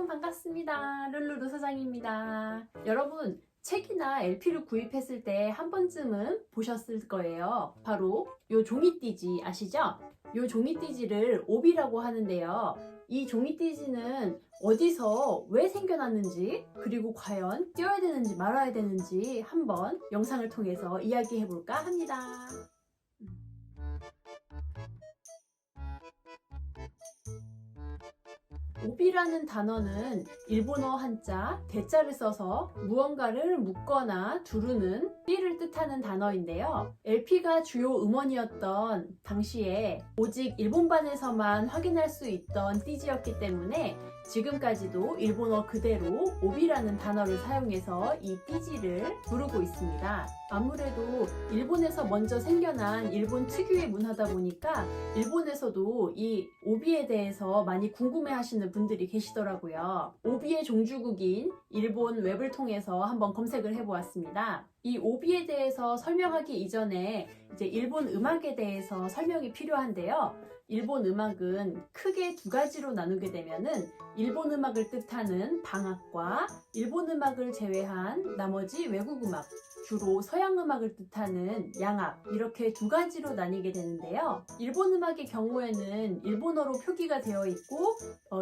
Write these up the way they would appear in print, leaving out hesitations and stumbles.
반갑습니다. 룰루루 사장입니다. 여러분, 책이나 LP를 구입했을 때 한 번쯤은 보셨을 거예요. 바로 요 종이띠지 아시죠? 요 종이띠지를 오비라고 하는데요. 이 종이띠지는 어디서 왜 생겨났는지, 그리고 과연 띄워야 되는지 말아야 되는지 한번 영상을 통해서 이야기해 볼까 합니다. 오비라는 단어는 일본어 한자 대자를 써서 무언가를 묶거나 두르는 띠를 뜻하는 단어인데요. LP가 주요 음원이었던 당시에 오직 일본반에서만 확인할 수 있던 띠지였기 때문에 지금까지도 일본어 그대로 오비라는 단어를 사용해서 이 띠지를 부르고 있습니다. 아무래도 일본에서 먼저 생겨난 일본 특유의 문화다 보니까 일본에서도 이 오비에 대해서 많이 궁금해 하시는 분들이 계시더라고요. 오비의 종주국인 일본 웹을 통해서 한번 검색을 해보았습니다. 이 오비에 대해서 설명하기 이전에 이제 일본 음악에 대해서 설명이 필요한데요. 일본 음악은 크게 두 가지로 나누게 되면은 일본 음악을 뜻하는 방악과 일본 음악을 제외한 나머지 외국 음악, 주로 서양 음악을 뜻하는 양악, 이렇게 두 가지로 나뉘게 되는데요. 일본 음악의 경우에는 일본어로 표기가 되어 있고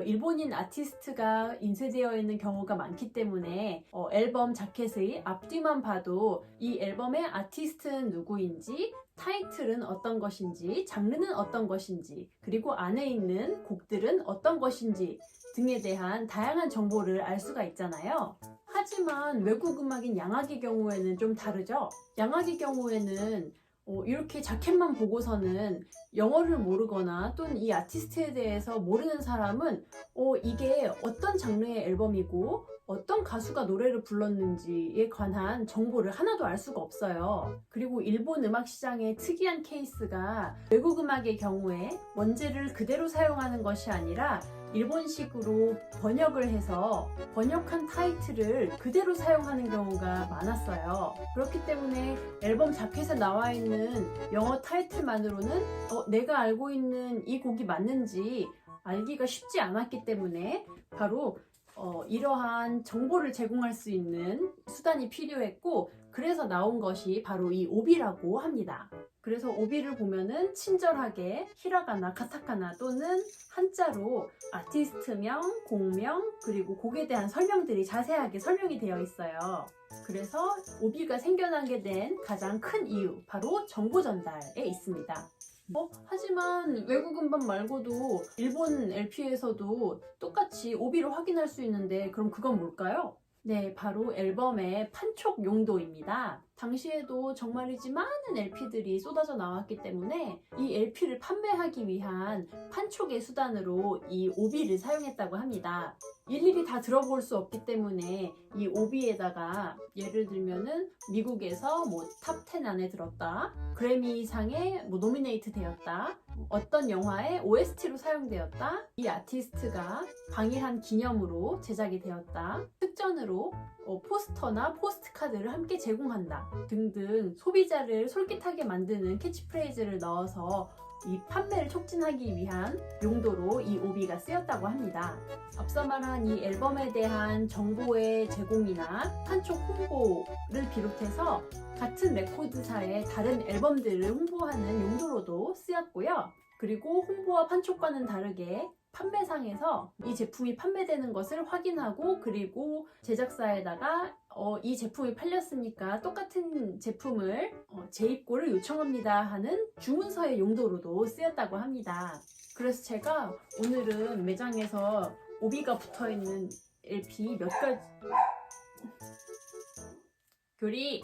일본인 아티스트가 인쇄되어 있는 경우가 많기 때문에 앨범 자켓의 앞뒤만 봐도 이 앨범의 아티스트는 누구인지, 타이틀은 어떤 것인지, 장르는 어떤 것인지, 그리고 안에 있는 곡들은 어떤 것인지 등에 대한 다양한 정보를 알 수가 있잖아요. 하지만 외국 음악인 양악의 경우에는 좀 다르죠. 양악의 경우에는 이렇게 자켓만 보고서는 영어를 모르거나 또는 이 아티스트에 대해서 모르는 사람은 이게 어떤 장르의 앨범이고 어떤 가수가 노래를 불렀는지에 관한 정보를 하나도 알 수가 없어요. 그리고 일본 음악 시장의 특이한 케이스가 외국 음악의 경우에 원제를 그대로 사용하는 것이 아니라 일본식으로 번역을 해서 번역한 타이틀을 그대로 사용하는 경우가 많았어요. 그렇기 때문에 앨범 자켓에 나와 있는 영어 타이틀만으로는 내가 알고 있는 이 곡이 맞는지 알기가 쉽지 않았기 때문에 바로 이러한 정보를 제공할 수 있는 수단이 필요했고, 그래서 나온 것이 바로 이 오비라고 합니다. 그래서 오비를 보면은 친절하게 히라가나, 카타카나 또는 한자로 아티스트명, 곡명, 그리고 곡에 대한 설명들이 자세하게 설명이 되어 있어요. 그래서 오비가 생겨나게 된 가장 큰 이유, 바로 정보 전달에 있습니다. 하지만 외국 음반 말고도 일본 LP에서도 똑같이 오비를 확인할 수 있는데 그럼 그건 뭘까요? 네, 바로 앨범의 판촉 용도입니다. 당시에도 정말이지 많은 LP들이 쏟아져 나왔기 때문에 이 LP를 판매하기 위한 판촉의 수단으로 이 오비를 사용했다고 합니다. 일일이 다 들어볼 수 없기 때문에 이 오비에다가 예를 들면은 미국에서 탑 10 안에 들었다, 그래미상에 노미네이트 되었다, 어떤 영화의 OST로 사용되었다, 이 아티스트가 방일한 기념으로 제작이 되었다, 특전으로 포스터나 포스트카드를 함께 제공한다 등등 소비자를 솔깃하게 만드는 캐치프레이즈를 넣어서 이 판매를 촉진하기 위한 용도로 이 오비가 쓰였다고 합니다. 앞서 말한 이 앨범에 대한 정보의 제공이나 판촉 홍보를 비롯해서 같은 레코드사의 다른 앨범들을 홍보하는 용도로도 쓰였고요. 그리고 홍보와 판촉과는 다르게 판매상에서 이 제품이 판매되는 것을 확인하고, 그리고 제작사에다가 이 제품이 팔렸으니까 똑같은 제품을 재입고를 요청합니다 하는 주문서의 용도로도 쓰였다고 합니다. 그래서 제가 오늘은 매장에서 오비가 붙어있는 LP 몇 가지 교리,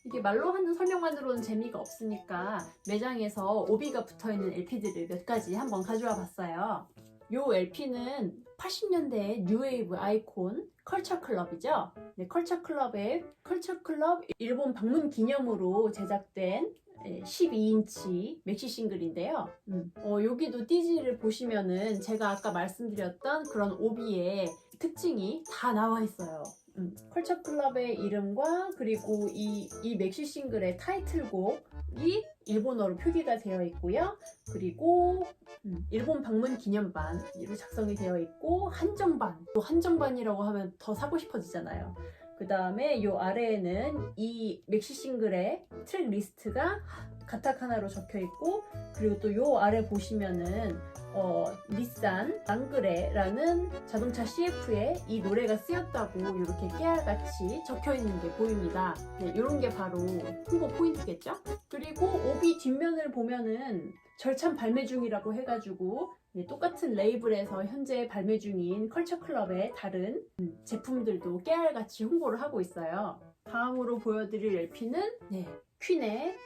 이게 말로 하는 설명만으로는 재미가 없으니까 매장에서 오비가 붙어있는 LP들을 몇 가지 한번 가져와 봤어요. 요 LP는 80년대의 뉴웨이브 아이콘 컬처클럽이죠. 네, 컬처클럽 일본 방문 기념으로 제작된 12인치 맥시 싱글인데요. 여기도 띠지를 보시면은 제가 아까 말씀드렸던 그런 오비의 특징이 다 나와 있어요. 컬처 클럽의 이름과 그리고 이 맥시 싱글의 타이틀곡이 일본어로 표기가 되어 있고요. 그리고 일본 방문 기념반으로 작성이 되어 있고 한정반, 또 한정반이라고 하면 더 사고 싶어지잖아요. 그 다음에 요 아래에는 이 맥시 싱글의 트랙 리스트가 가타카나로 적혀 있고, 그리고 또 요 아래 보시면은 닛산 랑그레라는 자동차 CF에 이 노래가 쓰였다고 이렇게 깨알같이 적혀 있는 게 보입니다. 네, 이런 게 바로 홍보 포인트겠죠? 그리고 오비 뒷면을 보면은 절찬 발매 중이라고 해가지고 똑같은 레이블에서 현재 발매 중인 컬처 클럽의 다른 제품들도 깨알같이 홍보를 하고 있어요. 다음으로 보여드릴 LP는 퀸의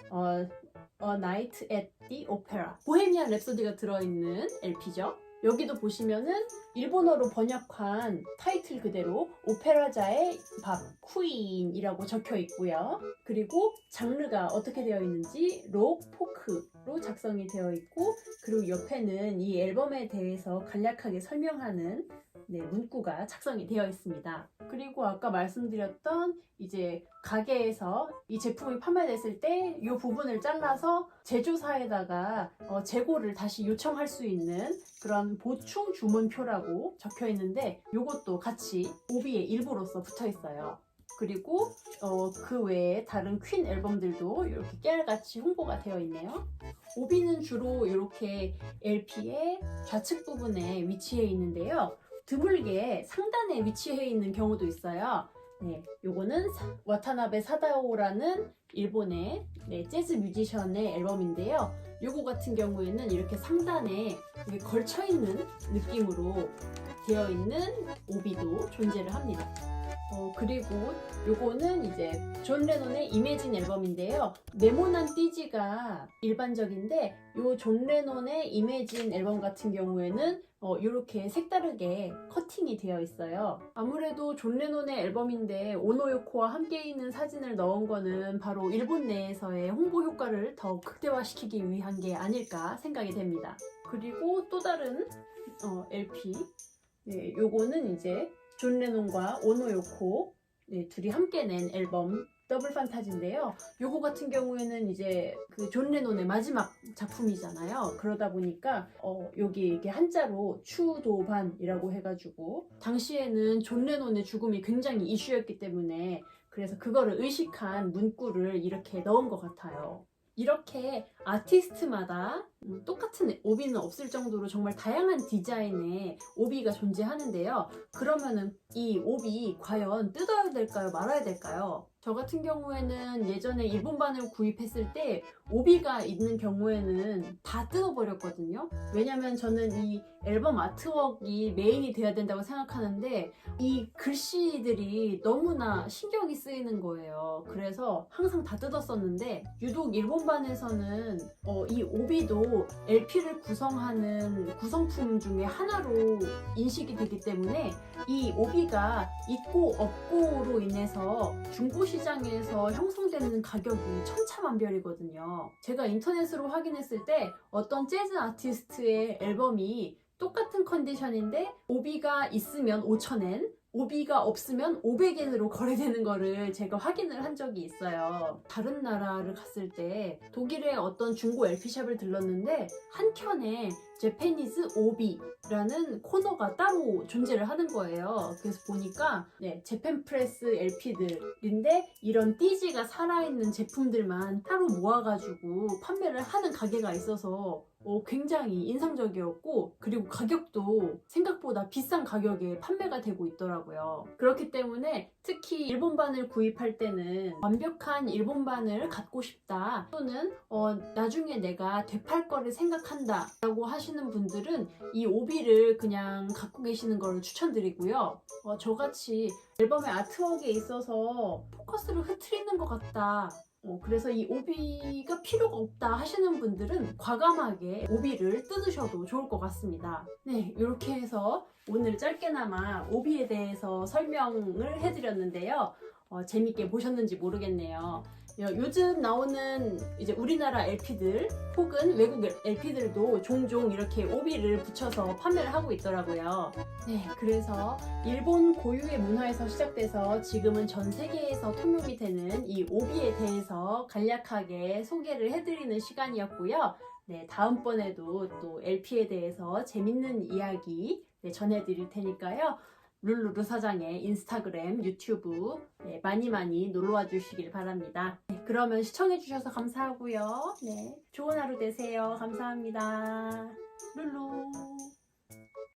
A Night at the Opera, 보헤미안 랩소디가 들어있는 LP죠. 여기도 보시면은 일본어로 번역한 타이틀 그대로 오페라자의 밥, 퀸이라고 적혀 있고요. 그리고 장르가 어떻게 되어 있는지 록, 포크로 작성이 되어 있고, 그리고 옆에는 이 앨범에 대해서 간략하게 설명하는 문구가 작성이 되어 있습니다. 그리고 아까 말씀드렸던 이제 가게에서 이 제품이 판매됐을 때 이 부분을 잘라서 제조사에다가 재고를 다시 요청할 수 있는 그런 보충 주문표라고 적혀 있는데, 이것도 같이 오비의 일부로서 붙어 있어요. 그리고 그 외에 다른 퀸 앨범들도 이렇게 깨알같이 홍보가 되어 있네요. 오비는 주로 이렇게 LP의 좌측 부분에 위치해 있는데요. 드물게 상단에 위치해 있는 경우도 있어요. 요거는 와타나베 사다오라는 일본의 재즈 뮤지션의 앨범인데요. 요거 같은 경우에는 이렇게 상단에 걸쳐있는 느낌으로 되어 있는 오비도 존재를 합니다. 그리고 요거는 이제 존 레논의 이매진 앨범인데요. 네모난 띠지가 일반적인데 요 존 레논의 이매진 앨범 같은 경우에는 이렇게 색다르게 커팅이 되어 있어요. 아무래도 존 레논의 앨범인데 오노요코와 함께 있는 사진을 넣은 거는 바로 일본 내에서의 홍보 효과를 더 극대화시키기 위한 게 아닐까 생각이 됩니다. 그리고 또 다른 LP, 요거는 이제 존 레논과 오노요코 둘이 함께 낸 앨범 더블 판타지인데요. 요거 같은 경우에는 이제 그 존 레논의 마지막 작품이잖아요. 그러다 보니까 여기 이게 한자로 추도반이라고 해가지고 당시에는 존 레논의 죽음이 굉장히 이슈였기 때문에 그래서 그거를 의식한 문구를 이렇게 넣은 것 같아요. 이렇게 아티스트마다 똑같은 오비는 없을 정도로 정말 다양한 디자인의 오비가 존재하는데요. 그러면은 이 오비 과연 뜯어야 될까요? 말아야 될까요? 저 같은 경우에는 예전에 일본반을 구입했을 때 오비가 있는 경우에는 다 뜯어버렸거든요. 왜냐면 저는 이 앨범 아트웍이 메인이 돼야 된다고 생각하는데 이 글씨들이 너무나 신경이 쓰이는 거예요. 그래서 항상 다 뜯었었는데 유독 일본반에서는 이 오비도 LP를 구성하는 구성품 중에 하나로 인식이 되기 때문에 이 오비가 있고 없고로 인해서 중고시장에서 형성되는 가격이 천차만별이거든요. 제가 인터넷으로 확인했을 때 어떤 재즈 아티스트의 앨범이 똑같은 컨디션인데 오비가 있으면 5,000엔, 오비가 없으면 500엔으로 거래되는 거를 제가 확인을 한 적이 있어요. 다른 나라를 갔을 때 독일의 어떤 중고 LP샵을 들렀는데 한 켠에 제페니즈 오비라는 코너가 따로 존재를 하는 거예요. 그래서 보니까 재팬 프레스 LP들인데 이런 띠지가 살아있는 제품들만 따로 모아가지고 판매를 하는 가게가 있어서 굉장히 인상적이었고, 그리고 가격도 생각보다 비싼 가격에 판매가 되고 있더라고요. 그렇기 때문에 특히 일본반을 구입할 때는 완벽한 일본반을 갖고 싶다, 또는 나중에 내가 되팔 거를 생각한다 라고 하시는 분들은 이 오비를 그냥 갖고 계시는 걸 추천드리고요. 저같이 앨범의 아트웍에 있어서 포커스를 흐트리는 것 같다, 그래서 이 오비가 필요가 없다 하시는 분들은 과감하게 오비를 뜯으셔도 좋을 것 같습니다. 이렇게 해서 오늘 짧게나마 오비에 대해서 설명을 해드렸는데요. 재밌게 보셨는지 모르겠네요. 요즘 나오는 이제 우리나라 LP들 혹은 외국 LP들도 종종 이렇게 오비를 붙여서 판매를 하고 있더라고요. 네, 그래서 일본 고유의 문화에서 시작돼서 지금은 전 세계에서 통용이 되는 이 오비에 대해서 간략하게 소개를 해드리는 시간이었고요. 네, 다음번에도 또 LP에 대해서 재밌는 이야기 전해드릴 테니까요. 룰루루 사장의 인스타그램, 유튜브 많이 많이 놀러와 주시길 바랍니다. 네, 그러면 시청해주셔서 감사하고요. 네, 좋은 하루 되세요. 감사합니다. 룰루.